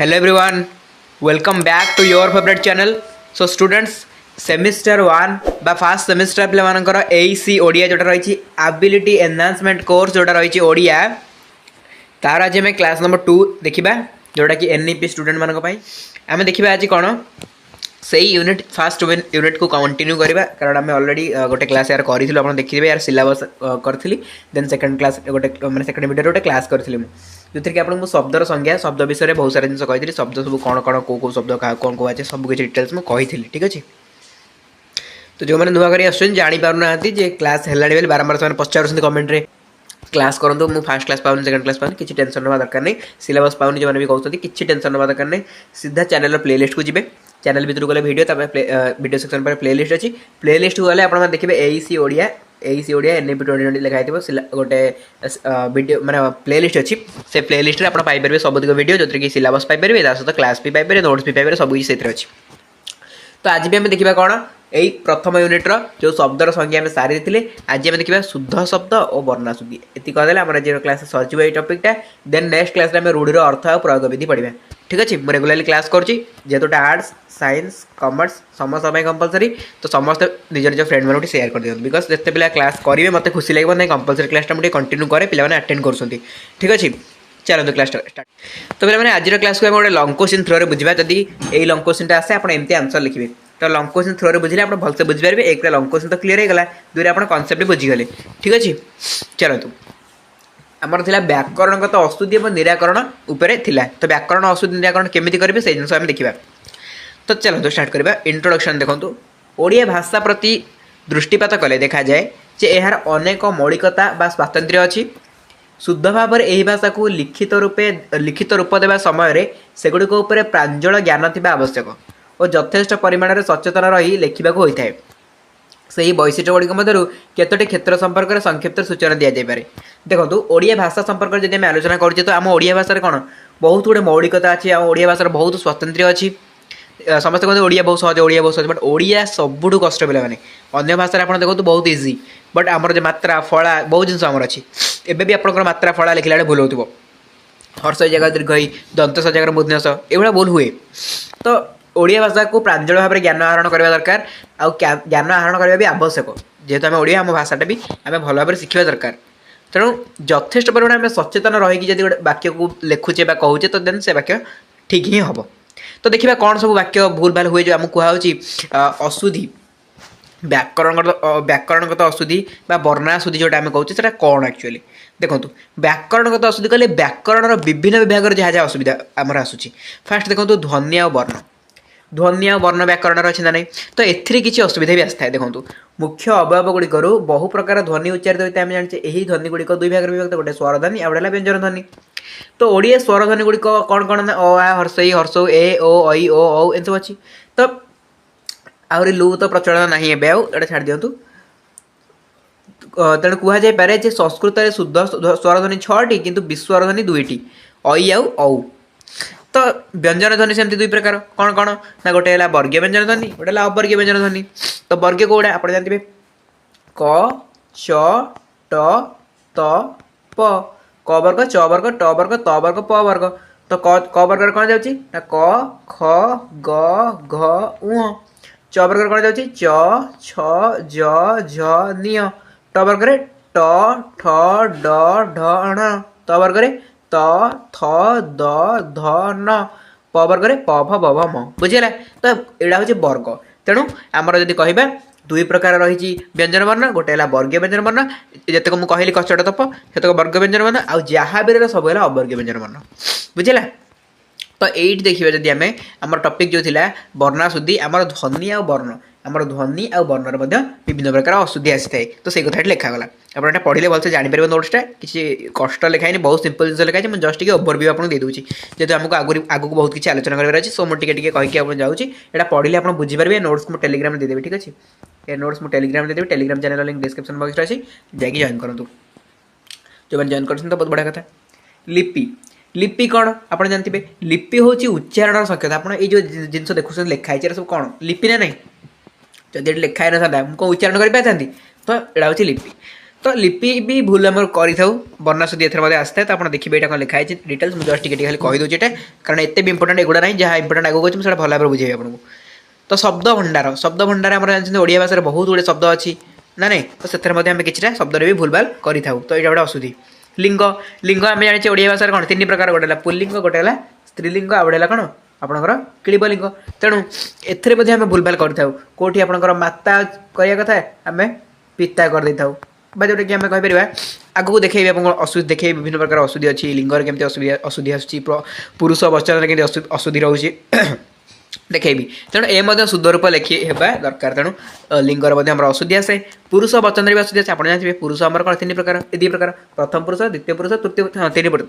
Hello everyone, welcome back to your favorite channel. So students, semester 1 बा first semester पे मानकर AC Odia जोटा रही एबिलिटी एनहांसमेंट कोर्स जोटा रही ओडिया तार आज आम क्लास नंबर 2 देखा जोटा कि एनईपी स्टूडेंट मानी आम देखा आज कौन से यूनिट फास्ट यूनिट को कंटिन्यू करवा कारण आम अलरेडी गोटे क्लास यार करूँ देखिए यार सिलेबस करी देन सेकंड क्लास गोटे मैंने सेकंड वीडियो गोटे क्लास करी जो थी कि आपको शब्दर संज्ञा शब्द विषय में बहुत सारा जिन कही शब्द सब कौन कौन कौ शब्द कौन कौन अच्छे सब किसी डिटेल्स मुझे कही ठीक अच्छे। तो जो मैंने नुआ कर जापार क्लास है बारंबार से पचार कमेंट रे क्लास करूँ मुझे फास्ट क्लास पाऊनी सेकंड क्लास पाऊनी किसी टेंशन ना दरकार नहीं सिलेबस पाऊनी जो भी कहते हैं किसी टेंशन ना दरकार नहीं सीधा चैनल प्लेलिस्ट को जी चैनल भर गले वीडियो वीडियो सेक्शन पर प्लेलिस्ट अच्छी प्लेलिस्ट को गले आप देखिए एईसी ओडिया एनईपी 2020 लिखाई गोटे वीडियो माने प्लेलिस्ट अच्छी से प्लेलिस्ट आप पाइपर सब वीडियो जो कि सिलेबस पाइपर सहित क्लास भी पाइपर नोट्स भी पाइपर सब किसी अच्छी। तो आज भी आम देखा कौन यही प्रथम यूनिट्र जो शब्दर संज्ञा आम सारी थे आज आम देखा शुद्ध शब्द और वर्णाशुद्धि ये कहदेले आम आज क्लास सर ये टपिकटा देन नेक्स्ट क्लास में रूढ़ीर अर्थ और प्रयोग विधि पढ़ा ठीक अच्छे। मुझे रेगुलाली क्लास करेतु आर्ट्स साइंस कॉमर्स समस्त कंपलसरी तो समस्त निज निज फ्रेंड मैंने सेयार कर दिखाँ बिकज जिते पिला क्लास करेंगे मत खुशी लगे ना कंपलसरी क्लास मुझे कंटिन्यू करे पे अटेंड कर ठीक अच्छे। चलो क्लास स्टार्ट। तो पे आज क्लास को गोटे लंग क्वेश्चन थ्रो बुझा जदि ये लंग क्वेश्चन आसे आप एमती आंसर लिखे तो लंग क्वेश्चन थ्रो बुझे आप भलसे बुझीपारे एक लंग क्वेश्चन तो क्लीयर होगा दुई आप कनसेप्ट बुझीगले ठीक अच्छे। चलतु आमर था व्याकरणगत अशुद्धि और निराकरण उपर थिला तो व्याकरण अशुद्धि निराकरण केमी करेंगे से जिन देखा। तो चलो स्टार्ट करवा इंट्रोडक्शन देखो ओडिया भाषा प्रति दृष्टिपात कले देखा जाए जे यार अनेक मौलिकता बा स्वातंत्र्य अच्छी शुद्ध भाव में यही भाषा को लिखित रूप देवा समय सेगुड़िक प्रांजल ज्ञान थी आवश्यक और यथेष्ट परिमाण में सचेतन रही लिखा होता है से ही वैशिष्ट्य गुड़िक मध्य केतोटी क्षेत्र संपर्क में संक्षिप्त सूचना दि जापे। देखो ओडिया भाषा संपर्क में जब आलोचना करुचे तो आम ओडिया भाषा कौन बहुत गुड़े मौलिकता अच्छी आम ओडिया भाषा बहुत स्वतंत्र अच्छी समस्त कहते ओडिया बहुत सहज बट ओडिया सबुठ कष्ट पे मैंने अन्य भाषा आप देखो बहुत इजी बट आमर जो मात्रा फला बहुत जिन आमर अच्छी एवं भी आपंकर मात्रा फला लिखला भूल हो हर्ष जगह दीर्घ दंत जगह मूर्धन्यस ये भूल हुए। तो ओडिया भाषा को प्रांजल भाव में ज्ञान आहरण करवा दरकार आउ ज्ञान आहरण करवा भी आवश्यक जेहेतु आम ओडिया आम भाषाटा भी आम भल भाव में शिखा दरकार तेणु यथेष्ट परिमाण में सचेतन रही जब गोटे वाक्य को लिखुचे कहूचे तो देन से वाक्य ठीक ही हम। तो देखिए कौन सब वाक्य भूल भाल हुए जो आमको कहुच्छी अशुद्धि व्याकरणगत अशुद्धि वर्णाशुद्धि जोटा आम कहते कौन एक्चुअली देखो व्याकरणगत अशुद्धि कहले व्याकरण विभिन्न विभाग जहाँ जहाँ असुविधा आमर आसूची फास्ट देखो ध्वनि आ वर्ण व्याकरण अच्छी ना नहीं तो एथिरे किसी असुविधा भी आसता है। देखो मुख्य अवयव गुड़िकर बहु प्रकार ध्वनि उच्चारित होता है आम जाने यही ध्वनि गुड़िक दुई भाग विभक्त गोटे स्वरध्वनि आउ गला व्यंजन ध्वनि। तो ओडिया स्वरध्वनि गुड़िक कौन कौन ना अ आ हर्षई हर्षौ ए ओ ऐ ओ औ एन सब अच्छी। तो आहरी लु तो प्रचलन नहीं है आउ छाड़ दिंतु तेणु कहुए संस्कृत में शुद्ध स्वरध्वनि 6टी किंतु विस्वरध्वनि 2टी ऐ आउ औ। तो व्यंजन ध्वनि सेमती दुई प्रकार कौन कौन ना गोटे है वर्गीय व्यंजन ध्वनि गोटे अवर्गीय व्यंजन ध्वनि। तो वर्गीय कौड़ा आप जानते क च ट त प क वर्ग च वर्ग ट वर्ग त वर्ग प वर्ग। तो क वर्ग कौन जाऊँगी ना क ख ग घ उ। च वर्ग कौन जाऊँगी च छ ज झ निय। ट वर्ग ट ठ ड ढ ण। त वर्ग त थ द ध न। प वर्ग प फ ब भ म बुझीगला। तो यहाँ हूँ वर्ग तेणु आमर जब कह दुई प्रकार रही व्यंजन वर्ण गोटे है वर्गीय व्यंजन वर्ण जितक मुझे कहली कचट तप से वर्ग व्यंजन वर्ण आउ जहाँ भी सब है अवर्गीय व्यंजन वर्ण बुझीगला। तो ये देखिए जब आम आम टपिक जो थिला वर्णाशुद्धि आमर ध्वनि आ वर्ण आमर ध्वनि आ वर्णर विभिन्न प्रकार अशुद्धि आसी थाए तो से कथा लिखागला आपड़ा पढ़े भलसे जापर नोट्सटा किसी कष्ट लिखाई बहुत सिंपल जिन लिखाई मुझे जस्ट ओवरव्यू आपको देदूँ जेहतु आमको आगू बहुत किसी आलोचना कर सो मुझे कहीकि जाऊँगी यहाँ पढ़े आप बुझीपारे नोट्स मुझे टेलीग्राम देदेवी ठीक अच्छे। ये नोट्स मुझे टेलीग्राम देदेवी Telegram channel link description box अच्छी जाकि जॉइन करूँ जो मैंने जॉइन कर बहुत बढ़िया कथा। लिपि लिपि कौन आप जानते लिपि हूँ उच्चारण संकेत आप जो जिन देखुं लिखाई सब कौन लिपि ना नहीं जब लिखाई ना था मुझे उच्चारण कर पारि तो यहाँ हूँ लिपि। तो लिपि भी भूल आम करूँ वर्णा शुद्धि एथर आसता है तो आप देखिए यहाँ कौन लिखाई डिटेल्स मुझे जस्ट टिके खाली कहीदे ये कारण एत भी इंपोर्टेंट एगुड़ा ना जहाँ इंपोर्टेंट आगे अच्छे मुझे भल भाव बुझे आपको तो शब्द भंडार आम जानते ओडिया भाषा बहुत गुड़े शब्द अच्छी ना नहीं तो से किसी शब्द भी भूल भाल करें तो यहाँ गोटे अशुद्धि लिंग लिंग आम जाने ओडिया भाषा कौन तीन प्रकार गोटे पुल्लिंग गोटे स्त्रीलिंग आ गोटे कौन आपणकर किड़बलिंग तेणु एम भूल भाल करें कौटी आपंकर माता करवा कथा आम पिता कर था जोटा कि आम कहीपर आगू देखिए अशुद्धि देखिए विभिन्न प्रकार अशुद्धि अच्छी लिंगर केमती अशुद्धि आसूँ पुरुष वचन के अशुद्धि रोचे देखी तेणु ए शुद्ध रूप लिखी दरकार तेणु लिंगर अशुद्धि आसे पुरुष वचन भी अशुद्धि आसे आप जानते पुरुष आम कौन तीन प्रकार दुई प्रकार प्रथम पुरुष द्वितीय पुरुष तृतीय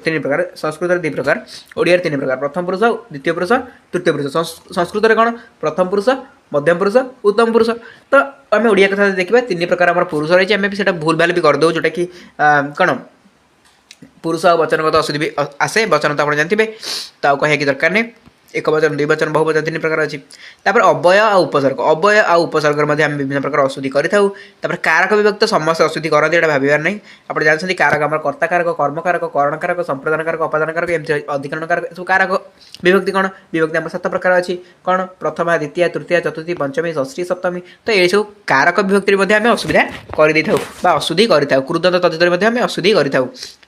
तीन प्रकार संस्कृत दुई प्रकार ओडिया तीन प्रकार प्रथम पुरुष द्वितीय पुरुष तृतीय पुरुष संस्कृत कौन प्रथम पुरुष मध्यम पुरुष उत्तम पुरुष तो आम ओडिया कथा देखा तीन प्रकार आम पुरुष रही आम भी भूल भाल भी करदे जोटा कि कौन पुरुष आ वचनगत अशुद्धि भी आसे वचन तो आप जानते तो कह दरकार नहीं एक वचन दुई वचन बहुवचन तीन प्रकार अच्छी अव्यय आ उपसर्ग आम विभिन्न प्रकार अशुद्धि करूँ कारक विभक्त समस्त अशुद्धि करते यहाँ भावार नहीं आप जानते कारक आम कर्ता कारक कर्म कारक करण कारक संप्रदान कारक अपादान कारक एमती अधिकरण कारक सब कारक विभक्ति कौन विभक्ति आम 7 प्रकार अच्छी कौन प्रथमा द्वितीय तृतीय चतुर्थी पंचमी षष्ठी सप्तमी तो ये सब कारक विभक्ति आम असुविधा कर अशुद्धि करूँ कृदंत तद्धित आम अशुद्धि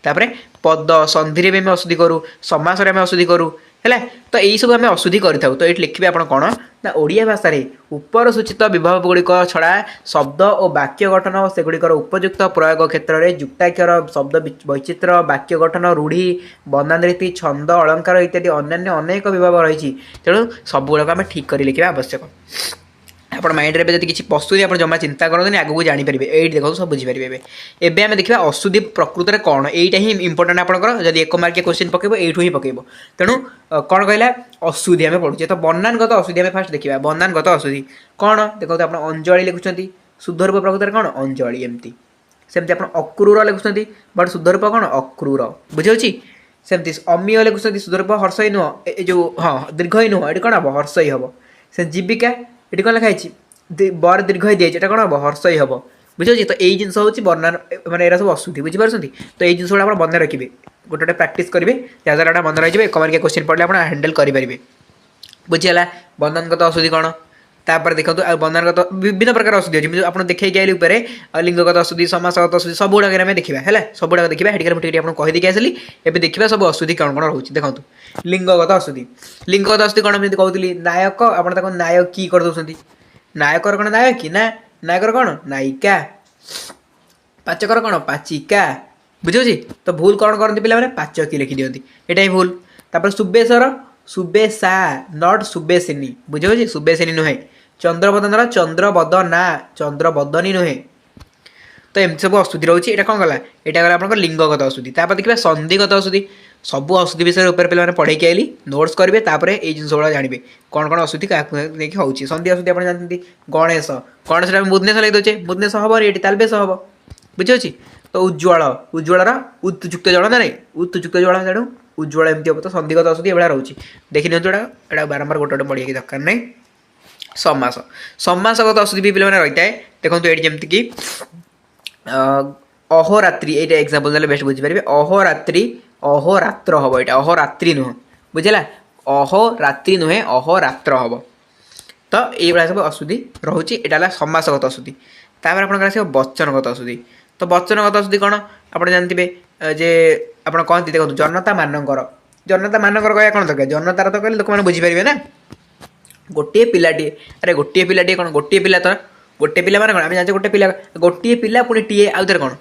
करें पद संधि में अशुद्धि करूँ समास अशुद्धि करूँ है तो यही सब आम अशुद्धि करूँ तो ये लिखिए आप कौन ना ओडिया भाषा उपर सूचित विभाव गुड़िक छड़ा शब्द और वाक्य गठन और सेगुड़िकर उपयुक्त प्रयोग क्षेत्र में युक्ताक्षर शब्द वैचित्र वाक्य गठन रूढ़ी बनानरीति छंद अलंकार इत्यादि अन्य अनेक विभाग रही तेणु सबुग आम ठीक कर लिखा आवश्यक आप माइंड में जब किसी पशु आप जमा चिंता करते आगू जानीपर ये देखो सब बुझीपारे एवं आम देखा अशुद्धि प्रकृत में कौन यहीटा ही इंपोर्टेंट आपंकर जब 1 मार्किया क्वेश्चन पकेब यू ही पकेब तेणु कौन कहला अशुद्धि आम पढ़ुचे तो बनानगत अशुद्धि आम फास्ट देखा बनानगत अशुद्धि कौन देखो आप अंजलि लिखुं शुद्ध रूप प्रकृत में कौन अंजलि एमती सेमती आप अक्रूर लिखुं बट शुद्ध रूप कौन अक्रूर बुझे सेमती अमीय लिखुं शुद्ध रूप हर्षई नुह जो हाँ दीर्घई नुह ये कौन हम हर्षई हम से जीविका ये कौन लिखाई बर दीर्घ दिए कौन हम हर्षई हम बुझे तो यही जिन हूँ वर्णन मैंने सब अशुद्धि बुझीपार तो ये जिन गुड़ा मन रखिए गोटे गोटे प्राक्ट करेंगे जहाँद्वारा मन रही 1 मार्किया क्वेश्चन पढ़ले आप हैंडल करेंगे बुझीगला बंधनगत अशुद्धि कौन तापर देखो बंधनगत विभिन्न प्रकार अशुद्धि अच्छी आप देखिए गए लिंगगत अशुद्धि समासगत अशुद्धि सब गुड़ाक आम देखा है सब गुड़ाक देखा हेटिक मुझे आपको कहीदेकी आसली एवं देखा सब अशुद्धि कौन कौन रोचे देखो लिंगगत अशुद्धि कौन मुझे कहती नायक आप नायक की कर दौरान नायकर कौन नायकी ना नायकर कौन नायिका पाचकर कौन पाचिका बुझे तो भूल कौन करती पे पाचकी लिखि दिखती यहाँ ही भूल तापर सुबेशर सुबेशा नट सुबेसिनी बुझे सुबेसिनी नुहे चंद्रबदन चंद्रबदना चंद्रबदनी नुहे तो एमती सब अशुद्धि रोचे यहाँ कौन गला यहाँ गला आप लिंगगत अशुद्धि देखिए संधिगत अशुद्धि सब अशुद्धि विषय ऊपर पे पढ़े आइली नोट्स करेंगे तापर ये जिन गुड़ा जानवे कौन कौन अशुद्धि क्या होची संधि अशुद्धि आप जानते गणेश गणेश बुधनेश लगे दे बुधनेश हम ये तालबेश हम बुझे तो उज्ज्वल उज्ज्वल उत्तुयुक्त जल ना नहीं उत्तुयुक्त जल तेणु उज्ज्वल एमती हम तो संधिगत अशुद्धि ये रोचे देखी नियंतु यहाँ बारंबार गोटे गोटे पढ़िया दरकार नहीं समास समासगत अशुद्धि भी पे रही है देखो ये जमीक कि अहोरात्रि ये एग्जांपल देले बेस्ट बुझीपारे अहोरात्रि अहोरात्र हम यहाँ अहोरात्रि नुह बुझेगा अहोरात्रि नुहे अहोरात्र हम तो ये सब अशुद्धि रोचे यहाँ समासगत अशुद्धि तापर आप वचनगत अशुद्धि तो वचनगत अशुद्धि कौन आप जानते जे आप कहते देखो जनता मानकर कह कौन दरकार जनतार तो कहले लोक मैंने बुझीपारे ना गोटे पिलाटी अरे गोटे पिलाटी कौन गोटे पिला तो गोटे पिला माने कौन आम जानते गोटे पिला पुणी टीए आउ थे कौन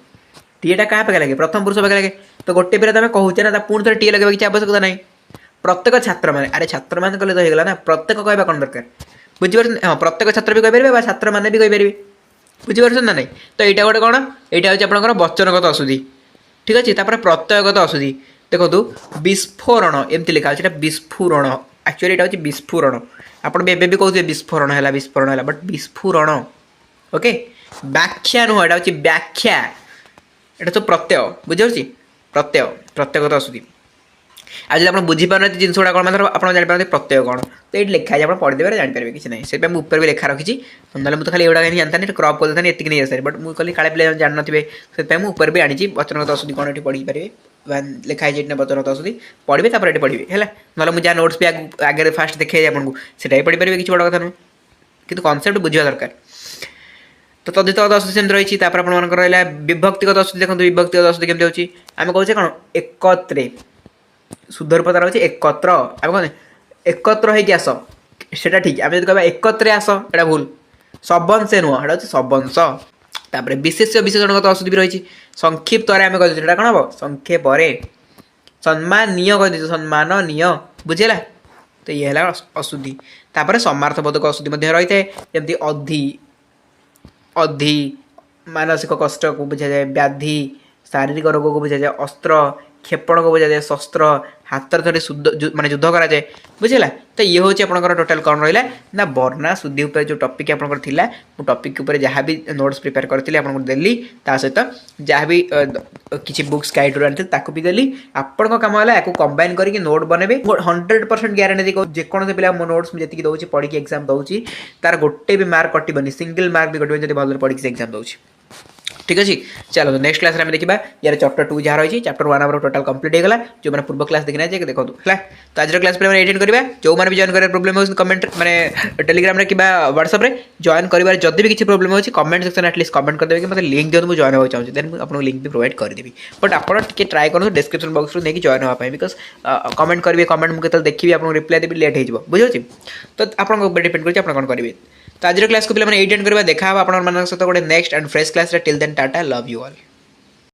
टीएटा क्या पाखे लगे प्रथम पुरुष पाखे लगे तो गोटे पिला तुम कहूचे ना पुणी थे टीए लगे किसी आवश्यकता नहीं प्रत्येक छात्र मैंने अरे छात्र मैंने कहले तो होगा ना प्रत्येक कहवा कौन दरकार बुझीपार हाँ प्रत्येक छात्र भी कहींपारे छात्र मैंने भी कहींपारे बुझीपार ना नहीं तो यहाँ गोटे कौन यहाँ हूँ आप वचनगत अशुद्धि ठीक अच्छे प्रत्ययगत अशुद्धि देखो विस्फोरण एमती लिखा है विस्फोरण एक्चुअली यहाँ हूँ विस्फोरण आप भी कहते विस्फोरण है विस्फोरण है बट विस्फोरण ओके व्याख्या नुह यहाँ हूँ व्याख्या यहाँ तो प्रत्यय बुझे प्रत्यय प्रत्ययगत अशुद्धि आज जब आप बुझीपार जिन गुड़ा कौन मतलब आप जापार प्रत्यय कौन तो ये लिखा है आप पढ़ीदेवे जापर किसी ना से ऊपर भी लेखा रखी ना मुझे खाली एवढा जानता नहीं क्रप कर देता एतिक नहीं आसारे बट मुझे कहली काले पे जान थे से ऊपर भी आनी वचनगत अशुद्धि कौन ये पढ़ी पारे लिखाई वचनगत अशुद्धि पढ़े ये पढ़े है ना मुझे नोट्स भी आगे फास्ट देखे आपको सीटा भी पढ़ी पारे किसी बड़ा कथा नुह कि कनसेप्ट बुझा दरकार तो तद्धितगत अशुद्धि सेमती रही रहा विभक्तिगत अशुद्धि देखो विभक्तिगत अशुद्धि केमती होची आम कहे कौन एकत्रे शुद्ध रूप तार एकत्र आम कौन एकत्र होगी आस सेटा ठीक आम जो कह एकत्रे आस एटा भूल सबंश नुह एटा सबंश तापर विशेष विशेषणगत अशुद्धि भी रही संक्षिप्त आम कह कौन हम संक्षेप सम्मानीय कह सम्माननीय बुझेगा तो ये है अशुद्धि तापर समार्थबोधक अशुद्धि रही है जमी अधि अधि मानसिक कष्ट को बुझा जाए व्याधि शारीरिक रोग को बुझा जाए अस्त्र क्षेपण को बुझा जाए शस्त्र हाथ धरी माने युद्ध करा जाए बुझेगा तो ये हूँ आपंकर टोटाल कौन रहा ना वर्णा शुद्धि उपर जो टॉपिक आपंकर थिला मु टॉपिक उपर जहाँ भी नोट्स प्रिपेयर करती आपको देली ता सहित जहाँ भी किसी बुक्स गाइड आनी ताकू भी देली आपण कम है या कंबाइन करके नोट बनेबे 100% ग्यारंटी देखो जेकोसी पिला मो नोट्स मुझे दौर पढ़ी एग्जाम दूसरी तार गोटे भी मार्क कटबनी सिंगल मार्क भी कटबनी जब भल पढ़ी एग्जाम दूसरी ठीक अच्छे चलो तो नेक्स्ट क्लास में देखा यार चैप्टर 2 जहाँ रही चैप्टर 1 आम टोटाल कंप्लीट होगा जो मैंने पूर्व क्लास देखना चाहिए देखो है तो आज क्लास पे एटेंड करा जो मैंने भी जॉइन कर प्रोब्लेम हो कमेंट मैंने टेलीग्राम में कि व्हाट्सएप में जॉइन कर जब भी किसी प्रोब्लेम हो कमेंट सेक्शन एटलिस्ट कमेंट करदेवे कि मतलब लिंक दिखाते मुझे जॉइन होगा चाहिए देन आपको लिंक भी प्रोवाइड करदेवी बट आप ट्राए करूँ डिस्क्रिप्शन बॉक्स नहीं जॉइन होगा बिकज कमेंट करेंगे कमेंट मुझे देखी आपको रिप्लाई देवी लेट हो बुझे तो आपको डिपेंड कर कौन करेंगे तो आज क्लास को पे एटेंड करवा देखा आप सहित गोटे next and fresh class till then tata love you all.